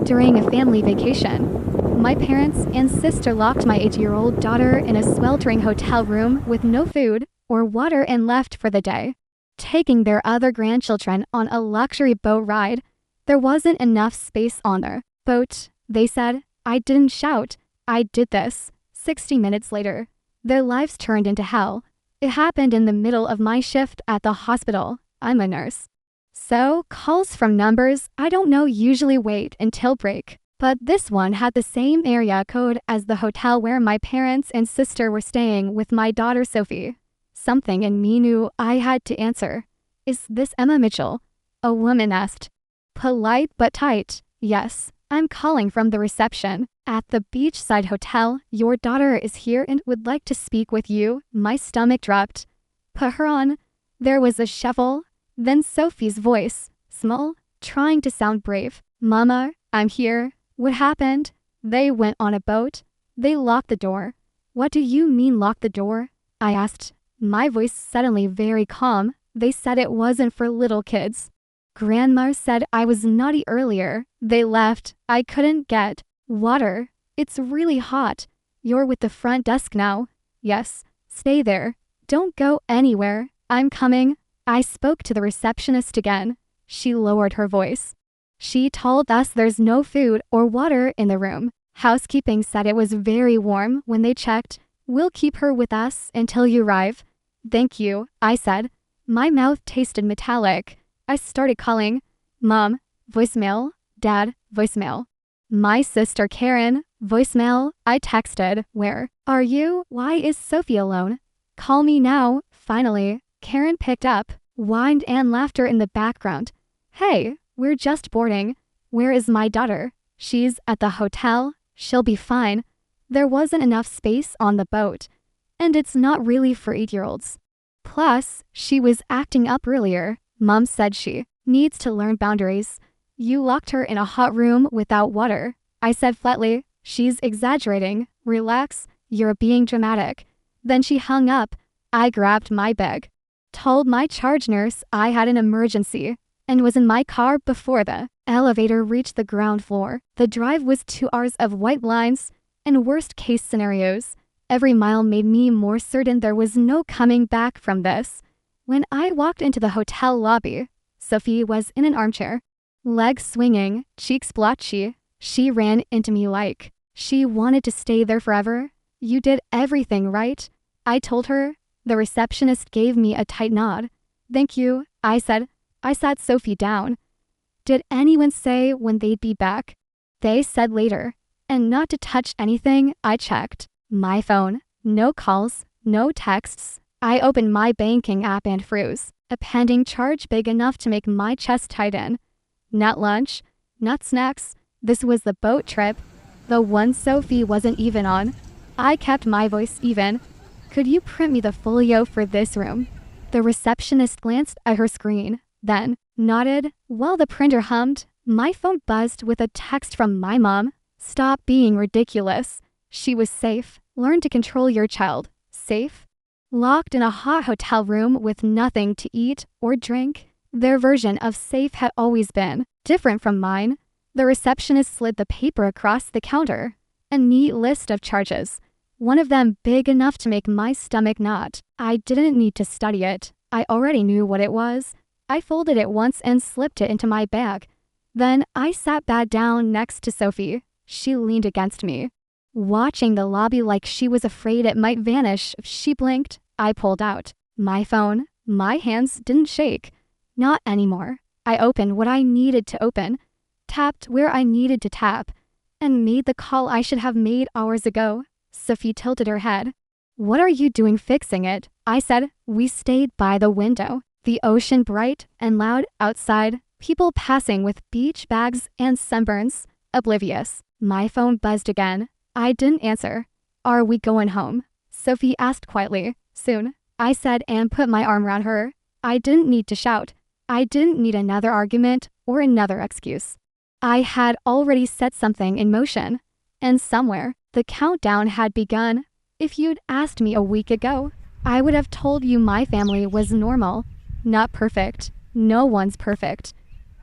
during a family vacation. My parents and sister locked my 8-year-old daughter in a sweltering hotel room with no food or water and left for the day. Taking their other grandchildren on a luxury boat ride, there wasn't enough space on their boat, they said. I didn't shout. I did this. 60 minutes later, their lives turned into hell. It happened in the middle of my shift at the hospital. I'm a nurse. So, calls from numbers I don't know usually wait until break. But this one had the same area code as the hotel where my parents and sister were staying with my daughter Sophie. Something in me knew I had to answer. Is this Emma Mitchell? A woman asked. Polite but tight. Yes, I'm calling from the reception. At the beachside hotel, your daughter is here and would like to speak with you. My stomach dropped. Put her on. There was a shuffle. Then Sophie's voice, small, trying to sound brave. Mama, I'm here. What happened? They went on a boat. They locked the door. What do you mean lock the door? I asked. My voice suddenly very calm. They said it wasn't for little kids. Grandma said I was naughty earlier. They left. I couldn't get water. It's really hot. You're with the front desk now. Yes. Stay there. Don't go anywhere. I'm coming. I spoke to the receptionist again. She lowered her voice. She told us there's no food or water in the room. Housekeeping said it was very warm when they checked. We'll keep her with us until you arrive. Thank you, I said. My mouth tasted metallic. I started calling. Mom, voicemail. Dad, voicemail. My sister Karen, voicemail. I texted. Where are you? Why is Sophie alone? Call me now. Finally, Karen picked up. Whined and laughter in the background. Hey. We're just boarding. Where is my daughter? She's at the hotel. She'll be fine. There wasn't enough space on the boat. And it's not really for 8-year-olds. Plus, she was acting up earlier. Mom said she needs to learn boundaries. You locked her in a hot room without water. I said flatly, she's exaggerating. Relax. You're being dramatic. Then she hung up. I grabbed my bag. Told my charge nurse I had an emergency. And was in my car before the elevator reached the ground floor. The drive was 2 hours of white lines and worst-case scenarios. Every mile made me more certain there was no coming back from this. When I walked into the hotel lobby, Sophie was in an armchair, legs swinging, cheeks blotchy. She ran into me like she wanted to stay there forever. You did everything right, I told her. The receptionist gave me a tight nod. Thank you, I said. I sat Sophie down. Did anyone say when they'd be back? They said later. And not to touch anything, I checked. My phone. No calls, no texts. I opened my banking app and froze. A pending charge big enough to make my chest tighten. Not lunch, not snacks. This was the boat trip. The one Sophie wasn't even on. I kept my voice even. Could you print me the folio for this room? The receptionist glanced at her screen. Then, nodded. While the printer hummed, my phone buzzed with a text from my mom. Stop being ridiculous. She was safe. Learn to control your child. Safe? Locked in a hot hotel room with nothing to eat or drink. Their version of safe had always been different from mine. The receptionist slid the paper across the counter. A neat list of charges. One of them big enough to make my stomach knot. I didn't need to study it. I already knew what it was. I folded it once and slipped it into my bag. Then I sat back down next to Sophie. She leaned against me, watching the lobby like she was afraid it might vanish if she blinked. I pulled out my phone. My hands didn't shake. Not anymore. I opened what I needed to open, tapped where I needed to tap, and made the call I should have made hours ago. Sophie tilted her head. What are you doing fixing it? I said. We stayed by the window. The ocean bright and loud outside, people passing with beach bags and sunburns, oblivious. My phone buzzed again. I didn't answer. Are we going home? Sophie asked quietly. Soon, I said and put my arm around her. I didn't need to shout. I didn't need another argument or another excuse. I had already set something in motion. And somewhere, the countdown had begun. If you'd asked me a week ago, I would have told you my family was normal. Not perfect. No one's perfect.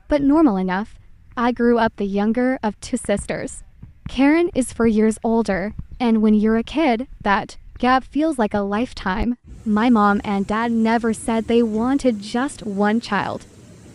But normal enough. I grew up the younger of two sisters. Karen is 4 years older, and when you're a kid, that gap feels like a lifetime. My mom and dad never said they wanted just one child,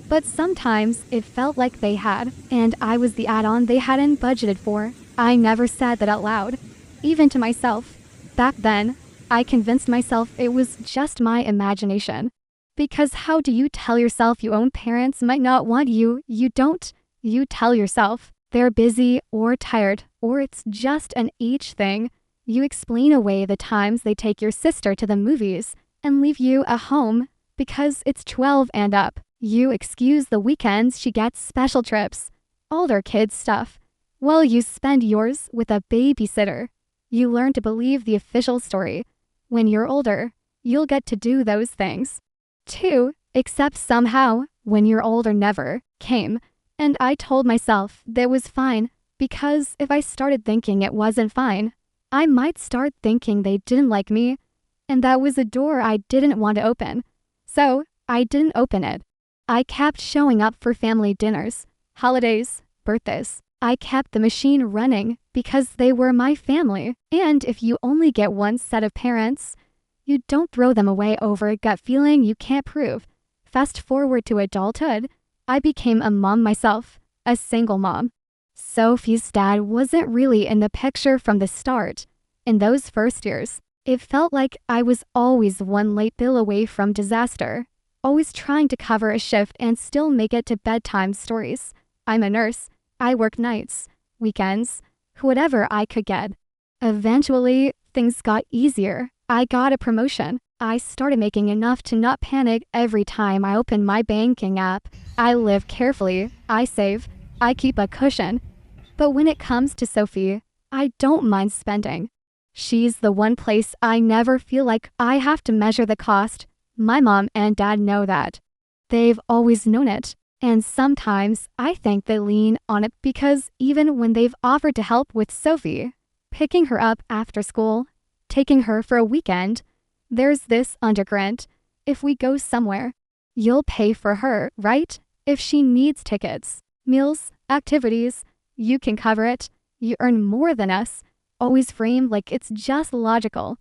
but sometimes it felt like they had, and I was the add-on they hadn't budgeted for. I never said that out loud, even to myself. Back then, I convinced myself it was just my imagination. Because how do you tell yourself your own parents might not want you? You don't. You tell yourself they're busy or tired, or it's just an age thing. You explain away the times they take your sister to the movies and leave you at home because it's 12 and up. You excuse the weekends she gets special trips, older kids stuff, while you spend yours with a babysitter. You learn to believe the official story. When you're older, you'll get to do those things too, except somehow, when you're older never came. And I told myself that was fine, because if I started thinking it wasn't fine, I might start thinking they didn't like me, and that was a door I didn't want to open. So I didn't open it. I kept showing up for family dinners, holidays, birthdays. I kept the machine running because they were my family. And if you only get one set of parents, you don't throw them away over a gut feeling you can't prove. Fast forward to adulthood, I became a mom myself, a single mom. Sophie's dad wasn't really in the picture from the start. In those first years, it felt like I was always one late bill away from disaster, always trying to cover a shift and still make it to bedtime stories. I'm a nurse. I work nights, weekends, whatever I could get. Eventually, things got easier. I got a promotion. I started making enough to not panic every time I open my banking app. I live carefully. I save. I keep a cushion. But when it comes to Sophie, I don't mind spending. She's the one place I never feel like I have to measure the cost. My mom and dad know that. They've always known it. And sometimes I think they lean on it because even when they've offered to help with Sophie, picking her up after school, taking her for a weekend, there's this undercurrent. If we go somewhere, you'll pay for her, right? If she needs tickets, meals, activities, you can cover it. You earn more than us. Always framed like it's just logical.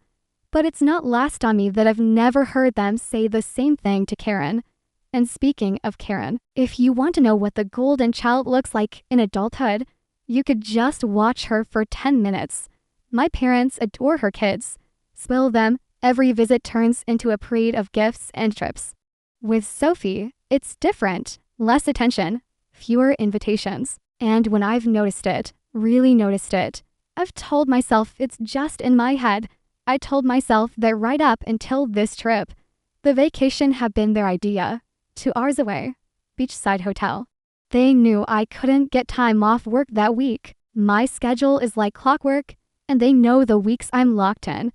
But it's not lost on me that I've never heard them say the same thing to Karen. And speaking of Karen, if you want to know what the golden child looks like in adulthood, you could just watch her for 10 minutes. My parents adore her kids. Spoil them, every visit turns into a parade of gifts and trips. With Sophie, it's different. Less attention, fewer invitations. And when I've noticed it, really noticed it, I've told myself it's just in my head. I told myself that right up until this trip, the vacation had been their idea. 2 hours away, beachside hotel. They knew I couldn't get time off work that week. My schedule is like clockwork, and they know the weeks I'm locked in.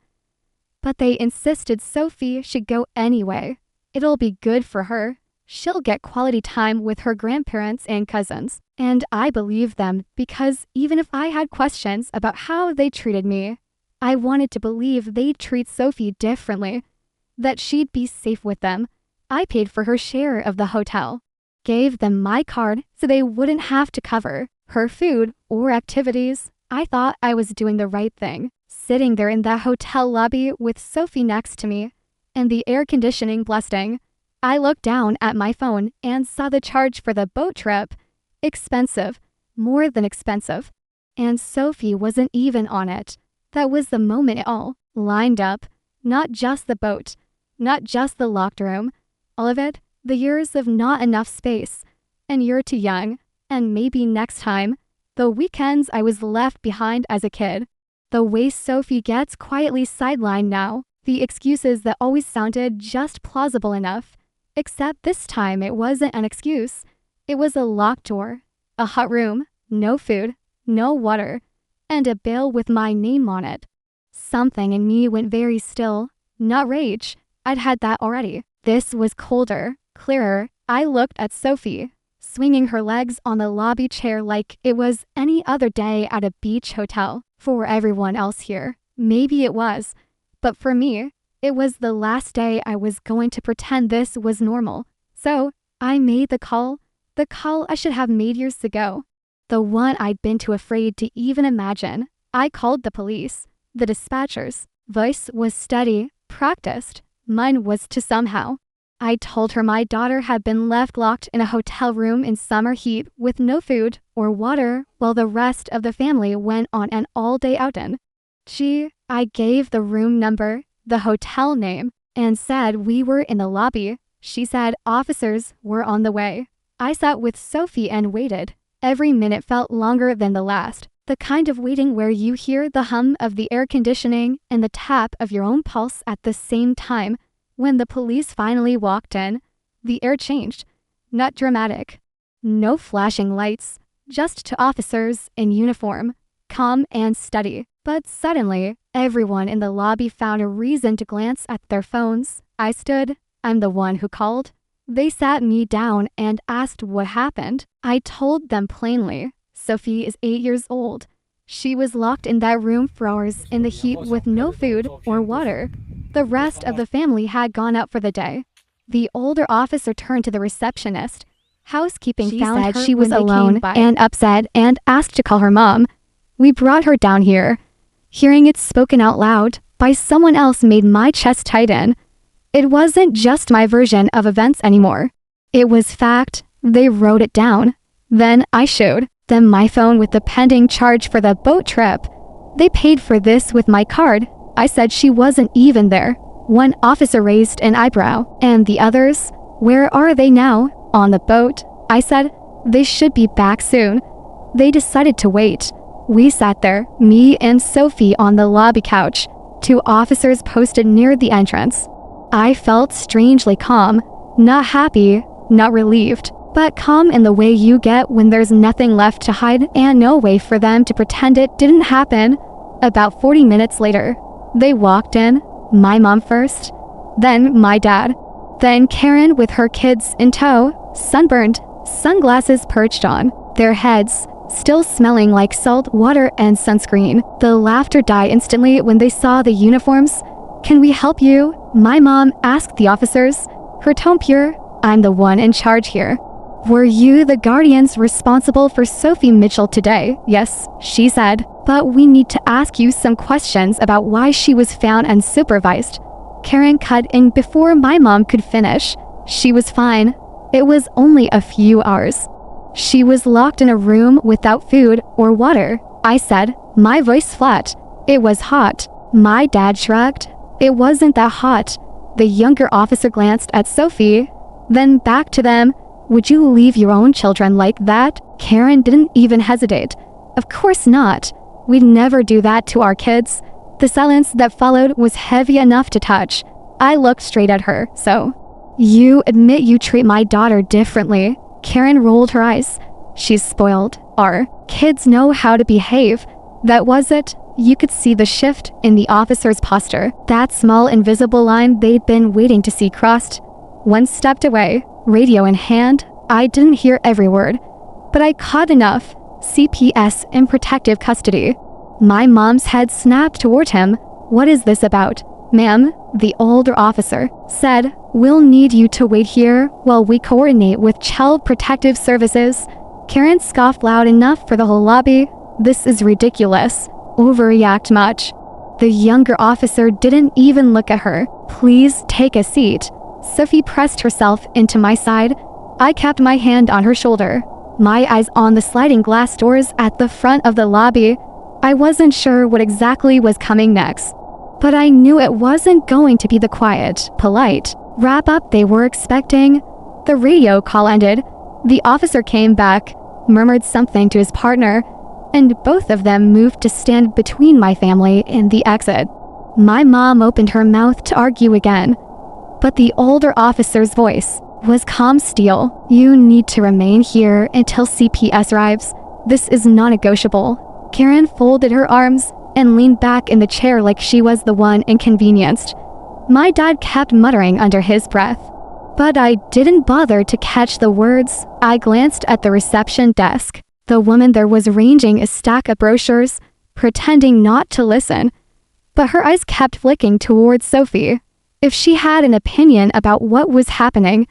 But they insisted Sophie should go anyway. It'll be good for her. She'll get quality time with her grandparents and cousins. And I believed them because even if I had questions about how they treated me, I wanted to believe they'd treat Sophie differently, that she'd be safe with them. I paid for her share of the hotel, gave them my card so they wouldn't have to cover her food or activities. I thought I was doing the right thing, sitting there in the hotel lobby with Sophie next to me and the air conditioning blasting. I looked down at my phone and saw the charge for the boat trip. Expensive, more than expensive. And Sophie wasn't even on it. That was the moment it all lined up. Not just the boat, not just the locked room. All of it, the years of not enough space, and you're too young, and maybe next time, the weekends I was left behind as a kid, the way Sophie gets quietly sidelined now, the excuses that always sounded just plausible enough, except this time it wasn't an excuse. It was a locked door, a hot room, no food, no water, and a bill with my name on it. Something in me went very still, not rage. I'd had that already. This was colder, clearer. I looked at Sophie, swinging her legs on the lobby chair like it was any other day at a beach hotel. For everyone else here, maybe it was. But for me, it was the last day I was going to pretend this was normal. So I made the call. The call I should have made years ago. The one I'd been too afraid to even imagine. I called the police. The dispatcher's voice was steady, practiced. Mine was to somehow. I told her my daughter had been left locked in a hotel room in summer heat with no food or water while the rest of the family went on an all-day outing. I gave the room number, the hotel name, and said we were in the lobby. She said officers were on the way. I sat with Sophie and waited. Every minute felt longer than the last. The kind of waiting where you hear the hum of the air conditioning and the tap of your own pulse at the same time. When the police finally walked in, the air changed. Not dramatic. No flashing lights, just two officers in uniform, calm and steady. But suddenly, everyone in the lobby found a reason to glance at their phones. I stood. I'm the one who called. They sat me down and asked what happened. I told them plainly. Sophie is 8 years old. She was locked in that room for hours in the heat with no food or water. The rest of the family had gone out for the day. The older officer turned to the receptionist. Housekeeping found her she was alone and upset and asked to call her mom. We brought her down here. Hearing it spoken out loud by someone else made my chest tighten. It wasn't just my version of events anymore. It was fact. They wrote it down. Then I showed them my phone with the pending charge for the boat trip. They paid for this with my card. I said she wasn't even there. One officer raised an eyebrow. And the others? Where are they now? On the boat? I said, they should be back soon. They decided to wait. We sat there, me and Sophie on the lobby couch. Two officers posted near the entrance. I felt strangely calm. Not happy, not relieved, but calm in the way you get when there's nothing left to hide and no way for them to pretend it didn't happen. About 40 minutes later, they walked in, my mom first, then my dad, then Karen with her kids in tow, sunburned, sunglasses perched on their heads, still smelling like salt water and sunscreen. The laughter died instantly when they saw the uniforms. Can we help you? My mom asked the officers, her tone pure. I'm the one in charge here. Were you the guardians responsible for Sophie Mitchell today? Yes, she said. But we need to ask you some questions about why she was found unsupervised. Karen cut in before my mom could finish. She was fine. It was only a few hours. She was locked in a room without food or water. I said, my voice flat. It was hot. My dad shrugged. It wasn't that hot. The younger officer glanced at Sophie, then back to them. Would you leave your own children like that? Karen didn't even hesitate. Of course not. We'd never do that to our kids. The silence that followed was heavy enough to touch. I looked straight at her. So, you admit you treat my daughter differently? Karen rolled her eyes. She's spoiled. Our kids know how to behave. That was it. You could see the shift in the officer's posture. That small invisible line they'd been waiting to see crossed. One stepped away, radio in hand. I didn't hear every word, but I caught enough. CPS in protective custody. My mom's head snapped toward him. What is this about? Ma'am, the older officer said, we'll need you to wait here while we coordinate with Child Protective Services. Karen scoffed loud enough for the whole lobby. This is ridiculous. Overreact much. The younger officer didn't even look at her. Please take a seat. Sophie pressed herself into my side. I kept my hand on her shoulder, my eyes on the sliding glass doors at the front of the lobby. I wasn't sure what exactly was coming next, but I knew it wasn't going to be the quiet, polite wrap-up they were expecting. The radio call ended. The officer came back, murmured something to his partner, and both of them moved to stand between my family and the exit. My mom opened her mouth to argue again, but the older officer's voice was calm steel. You need to remain here until CPS arrives. This is non-negotiable. Karen folded her arms and leaned back in the chair like she was the one inconvenienced. My dad kept muttering under his breath, but I didn't bother to catch the words. I glanced at the reception desk. The woman there was arranging a stack of brochures, pretending not to listen, but her eyes kept flicking towards Sophie. If she had an opinion about what was happening,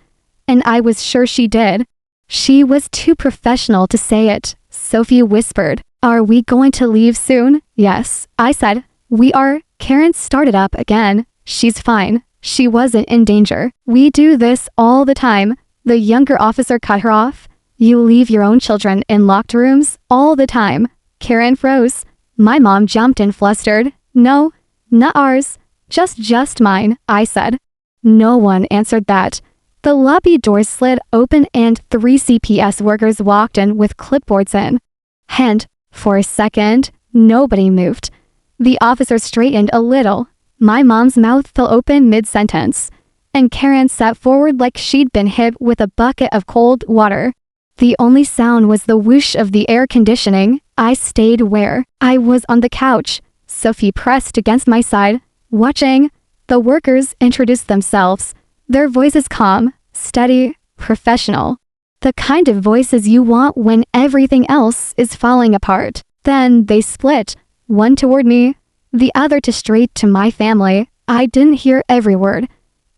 and I was sure she did, She was too professional to say it. Sophie whispered, "Are we going to leave soon?" "Yes," I said. "We are." Karen started up again. "She's fine. She wasn't in danger. We do this all the time." The younger officer cut her off. "You leave your own children in locked rooms all the time." Karen froze. My mom jumped in flustered. "No, not ours. Just mine," I said. No one answered that. The lobby doors slid open and 3 CPS workers walked in with clipboards in hand. For a second, nobody moved. The officer straightened a little. My mom's mouth fell open mid-sentence, and Karen sat forward like she'd been hit with a bucket of cold water. The only sound was the whoosh of the air conditioning. I stayed where I was on the couch. Sophie pressed against my side, watching. The workers introduced themselves, their voices calm, steady, professional. The kind of voices you want when everything else is falling apart. Then they split, one toward me, the other to straight to my family. I didn't hear every word,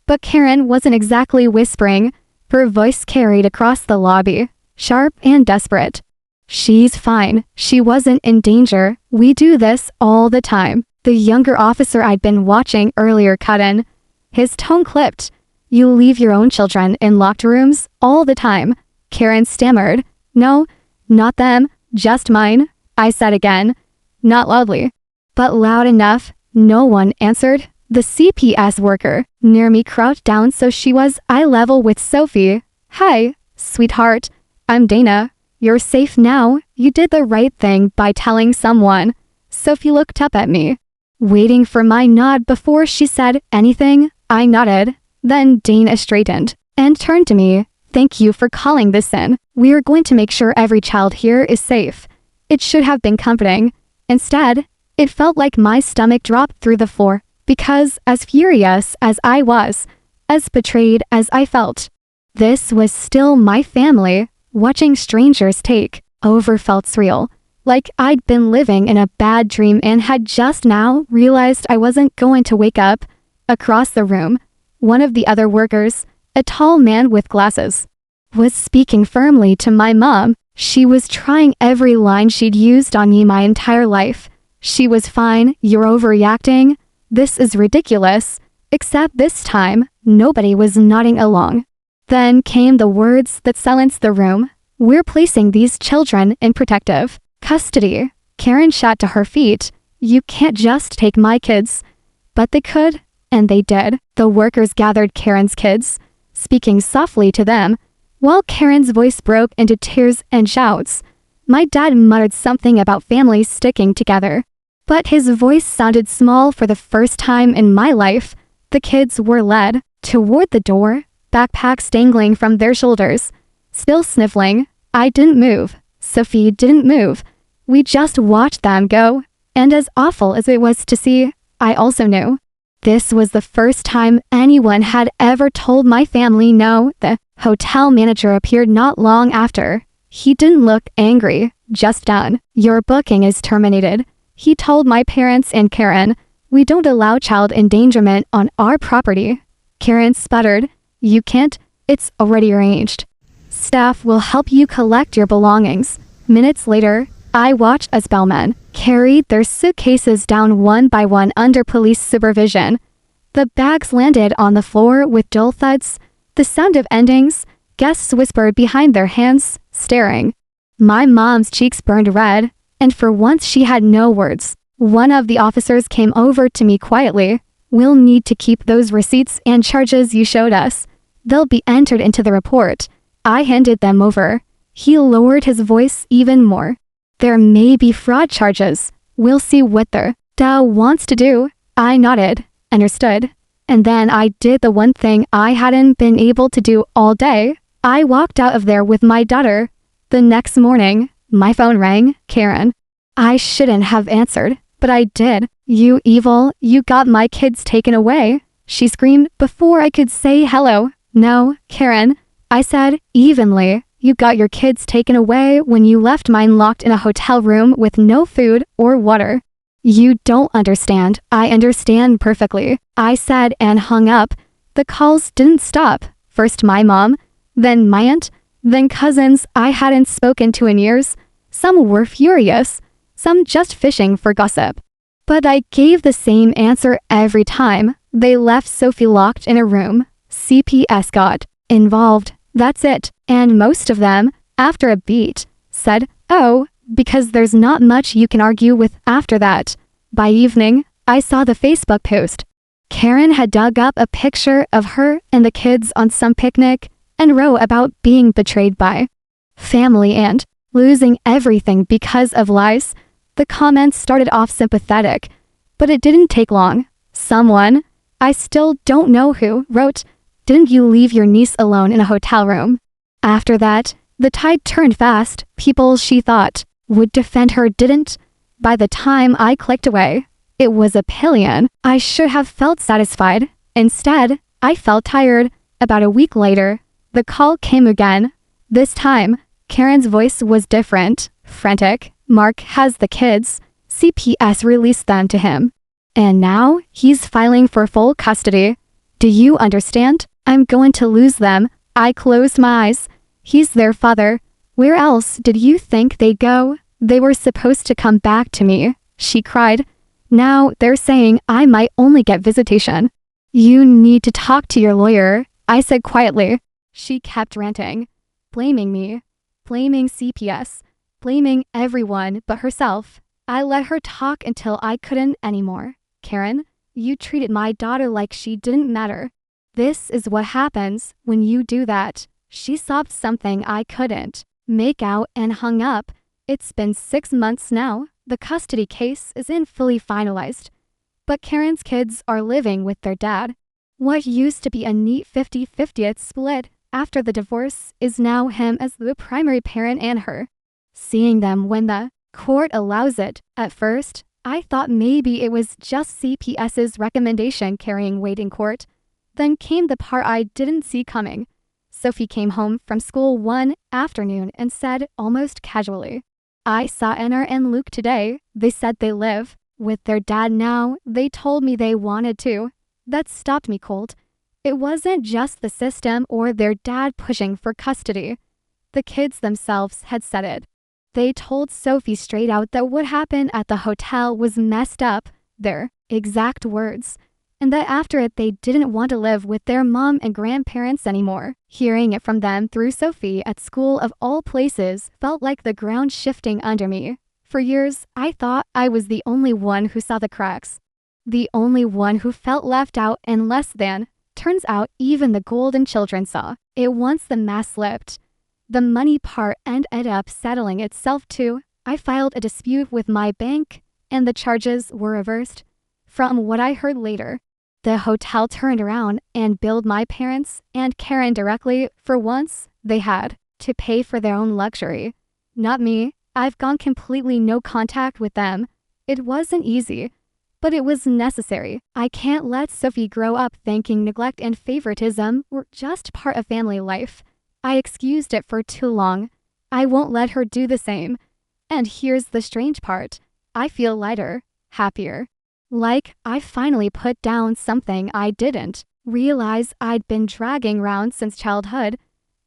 but Karen wasn't exactly whispering. Her voice carried across the lobby, sharp and desperate. "She's fine. She wasn't in danger. We do this all the time." The younger officer I'd been watching earlier cut in. His tone clipped. "You leave your own children in locked rooms all the time." Karen stammered. "No, not them, just mine," I said again. Not loudly, but loud enough. No one answered. The CPS worker near me crouched down so she was eye level with Sophie. "Hi, sweetheart. I'm Dana. You're safe now. You did the right thing by telling someone." Sophie looked up at me, waiting for my nod before she said anything. I nodded. Then Dana straightened and turned to me. "Thank you for calling this in. We're going to make sure every child here is safe." It should have been comforting. Instead, it felt like my stomach dropped through the floor, because as furious as I was, as betrayed as I felt, this was still my family. Watching strangers take over felt surreal, like I'd been living in a bad dream and had just now realized I wasn't going to wake up. Across the room, one of the other workers, a tall man with glasses, was speaking firmly to my mom. She was trying every line she'd used on me my entire life. "She was fine. You're overreacting. This is ridiculous." Except this time, nobody was nodding along. Then came the words that silenced the room. "We're placing these children in protective custody." Karen shot to her feet. "You can't just take my kids." But they could, and they did. The workers gathered Karen's kids, speaking softly to them, while Karen's voice broke into tears and shouts. My dad muttered something about families sticking together, but his voice sounded small for the first time in my life. The kids were led toward the door, backpacks dangling from their shoulders. Still sniffling, I didn't move. Sophie didn't move. We just watched them go, and as awful as it was to see, I also knew this was the first time anyone had ever told my family no. The hotel manager appeared not long after. He didn't look angry, just done. "Your booking is terminated," he told my parents and Karen. "We don't allow child endangerment on our property." Karen sputtered. "You can't. It's already arranged. Staff will help you collect your belongings." Minutes later, I watched as bellmen carried their suitcases down one by one under police supervision. The bags landed on the floor with dull thuds, the sound of endings. Guests whispered behind their hands, staring. My mom's cheeks burned red, and for once she had no words. One of the officers came over to me quietly. "We'll need to keep those receipts and charges you showed us. They'll be entered into the report." I handed them over. He lowered his voice even more. "There may be fraud charges. We'll see what the Dow wants to do." I nodded, understood. And then I did the one thing I hadn't been able to do all day. I walked out of there with my daughter. The next morning, my phone rang. "Karen." I shouldn't have answered, but I did. "You evil, you got my kids taken away," she screamed before I could say hello. "No, Karen," I said evenly. "You got your kids taken away when you left mine locked in a hotel room with no food or water." "You don't understand." "I understand perfectly," I said and hung up. The calls didn't stop. First my mom, then my aunt, Then cousins I hadn't spoken to in years. Some were furious, some just fishing for gossip. But I gave the same answer every time. They left Sophie locked in a room. CPS got involved. That's it. And most of them, after a beat, said, "Oh, because there's not much you can argue with after that." By evening, I saw the Facebook post. Karen had dug up a picture of her and the kids on some picnic and wrote about being betrayed by family and losing everything because of lies. The comments started off sympathetic, but it didn't take long. Someone, I still don't know who, wrote, "Didn't you leave your niece alone in a hotel room?" After that, the tide turned fast. People she thought would defend her didn't. By the time I clicked away, it was a pillion. I should have felt satisfied. Instead, I felt tired. About a week later, the call came again. This time, Karen's voice was different, frantic. "Mark has the kids. CPS released them to him. And now, he's filing for full custody. Do you understand? I'm going to lose them." I closed my eyes. He's their father. Where else did you think they'd go? They were supposed to come back to me, she cried. Now they're saying I might only get visitation. You need to talk to your lawyer, I said quietly. She kept ranting, blaming me, blaming CPS, blaming everyone but herself. I let her talk until I couldn't anymore. Karen, you treated my daughter like she didn't matter. This is what happens when you do that. She sobbed something I couldn't make out and hung up. It's been 6 months now. The custody case isn't fully finalized, but Karen's kids are living with their dad. What used to be a neat 50-50 split after the divorce is now him as the primary parent and her. Seeing them when the court allows it. At first, I thought maybe it was just CPS's recommendation carrying weight in court. Then came the part I didn't see coming. Sophie came home from school one afternoon and said almost casually, I saw Anna and Luke today. They said they live with their dad now. They told me they wanted to. That stopped me cold. It wasn't just the system or their dad pushing for custody. The kids themselves had said it. They told Sophie straight out that what happened at the hotel was messed up, their exact words, and that after it they didn't want to live with their mom and grandparents anymore. Hearing it from them through Sophie at school of all places felt like the ground shifting under me. For years, I thought I was the only one who saw the cracks. The only one who felt left out and less than. Turns out even the golden children saw it once the mask slipped. The money part ended up settling itself too. I filed a dispute with my bank and the charges were reversed. From what I heard later, the hotel turned around and billed my parents and Karen directly. For once, they had to pay for their own luxury. Not me. I've gone completely no contact with them. It wasn't easy, but it was necessary. I can't let Sophie grow up thinking neglect and favoritism were just part of family life. I excused it for too long. I won't let her do the same. And here's the strange part. I feel lighter, happier. Like I finally put down something I didn't realize I'd been dragging around since childhood.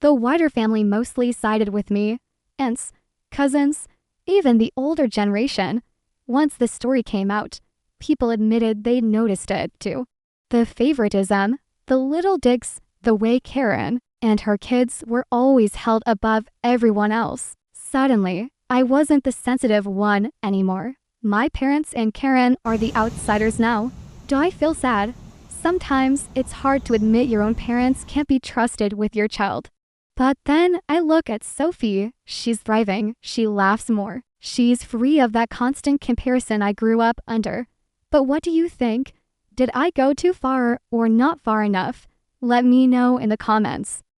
The wider family mostly sided with me. Aunts, cousins, even the older generation. Once the story came out, people admitted they'd noticed it too. The favoritism, the little digs, the way Karen and her kids were always held above everyone else. Suddenly, I wasn't the sensitive one anymore. My parents and Karen are the outsiders now. Do I feel sad? Sometimes it's hard to admit your own parents can't be trusted with your child. But then I look at Sophie. She's thriving. She laughs more. She's free of that constant comparison I grew up under. But what do you think? Did I go too far or not far enough? Let me know in the comments.